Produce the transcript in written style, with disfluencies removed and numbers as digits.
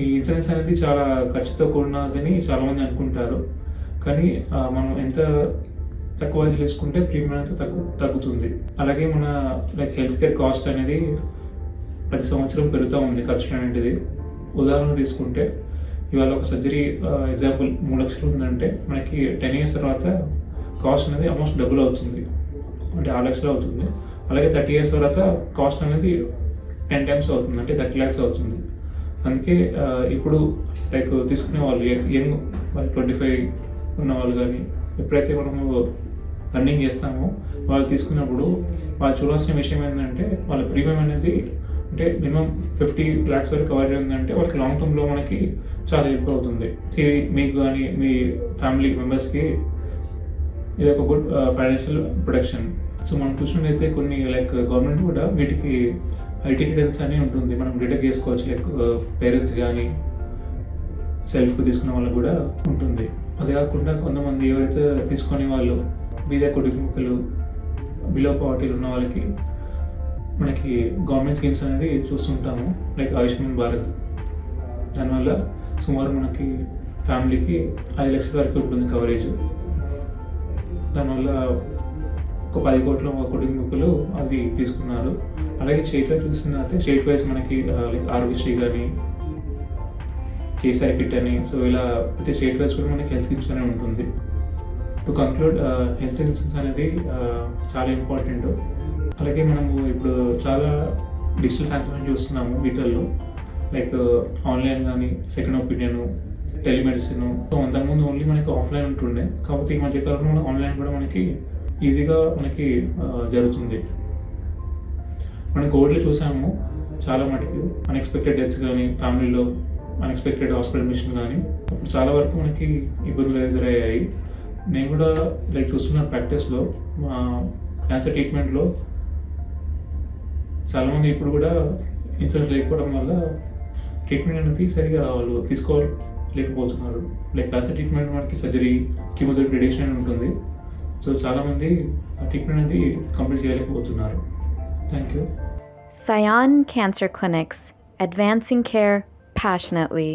ఈ ఇన్సూరెన్స్ అనేది చాలా ఖర్చుతో కూడినదని చాలామంది అనుకుంటారు. కానీ మనం ఎంత తక్కువ చేసుకుంటే ప్రీమియం అనేది తగ్గుతుంది. అలాగే మన హెల్త్ కేర్ కాస్ట్ అనేది ప్రతి సంవత్సరం పెరుగుతూ ఉంది ఖర్చు అనేటిది. ఉదాహరణ తీసుకుంటే ఇవాళ ఒక సర్జరీ ఎగ్జాంపుల్ 3 లక్షలు ఉందంటే మనకి 10 years తర్వాత కాస్ట్ అనేది ఆల్మోస్ట్ డబుల్ అవుతుంది, అంటే 6 లక్షలు అవుతుంది. అలాగే 30 years తర్వాత కాస్ట్ అనేది 10 times అవుతుంది, అంటే 30 lakhs అవుతుంది. అందుకే ఇప్పుడు తీసుకునే వాళ్ళు యంగ్ 25 ఉన్న వాళ్ళు కానీ ఎప్పుడైతే మనము రన్నింగ్ చేస్తామో వాళ్ళు తీసుకున్నప్పుడు వాళ్ళు చూడాల్సిన విషయం ఏంటంటే వాళ్ళ ప్రీమియం అనేది అంటే మినిమం 50 lakhs వరకు కవర్ అయిందంటే వాళ్ళకి లాంగ్ టర్మ్లో మనకి చాలా హెల్ప్ అవుతుంది. మీకు కానీ మీ ఫ్యామిలీ మెంబర్స్కి ఇది ఒక గుడ్ ఫైనాన్షియల్ ప్రొటెక్షన్. సో మనం చూసినట్టయితే కొన్ని గవర్నమెంట్ కూడా వీటికి ఐటీ రిటర్న్స్ అని ఉంటుంది, మనం డిటెక్ట్ చేసుకోవచ్చు. పేరెంట్స్ కానీ సెల్ఫ్ తీసుకునే వాళ్ళకి కూడా ఉంటుంది. అదే కాకుండా కొంతమంది ఎవరైతే తీసుకునే వాళ్ళు బీద కుటుంబీకులు బిలో పావర్టీలో ఉన్న వాళ్ళకి మనకి గవర్నమెంట్ స్కీమ్స్ అనేది చూస్తుంటాము, ఆయుష్మాన్ భారత్. దానివల్ల సుమారు మనకి ఫ్యామిలీకి 5 లక్షల వరకు ఉంటుంది కవరేజ్. దానివల్ల ఒక 10 కోట్ల కుటుంబీకులు అది తీసుకున్నారు. అలాగే స్టేట్ వైజ్ చూస్తున్నట్లయితే స్టేట్ వైజ్ మనకి ఆరోగ్యశ్రీ కానీ కేసీఆర్ కిట్ అని, సో ఇలా ప్రతి స్టేట్ వైజ్ కూడా మనకి హెల్త్ స్కీమ్స్ అనేది ఉంటుంది. టు కంక్లూడ్, హెల్త్ ఇన్సూరెన్స్ అనేది చాలా ఇంపార్టెంట్. అలాగే మనము ఇప్పుడు చాలా డిజిటల్ ట్రాన్స్ఫర్మేషన్ చూస్తున్నాము వీటిల్లో, ఆన్లైన్ కానీ సెకండ్ ఒపీనియన్, టెలిమెడిసిన్. సో అంతకుముందు ఓన్లీ మనకి ఆఫ్లైన్ ఉంటుండే, కాకపోతే ఈ మధ్యకాలంలో ఆన్లైన్ కూడా మనకి ఈజీగా జరుగుతుంది. మనం కోవిడ్లో చూసాము చాలా మటుకు అన్ఎక్స్పెక్టెడ్ డెత్స్ కానీ ఫ్యామిలీలో అన్ఎక్స్పెక్టెడ్ హాస్పిటల్ అడ్మిషన్ కానీ అప్పుడు చాలా వరకు మనకి ఇబ్బందులు ఎదురయ్యాయి. నేను కూడా చూస్తున్న ప్రాక్టీస్లో క్యాన్సర్ ట్రీట్మెంట్లో చాలామంది ఇప్పుడు కూడా ఇన్సూరెన్స్ లేకపోవడం వల్ల ట్రీట్మెంట్ అనేది సరిగా వాళ్ళు తీసుకోలేకపోతున్నారు. క్యాన్సర్ ట్రీట్మెంట్ మనకి సర్జరీ, కీమోథెరపీ, రేడియేషన్ ఉంటుంది. సో చాలామంది ఆ ట్రీట్మెంట్ అనేది కంప్లీట్ చేయలేకపోతున్నారు. Thank you. Sion Cancer Clinics, advancing care passionately.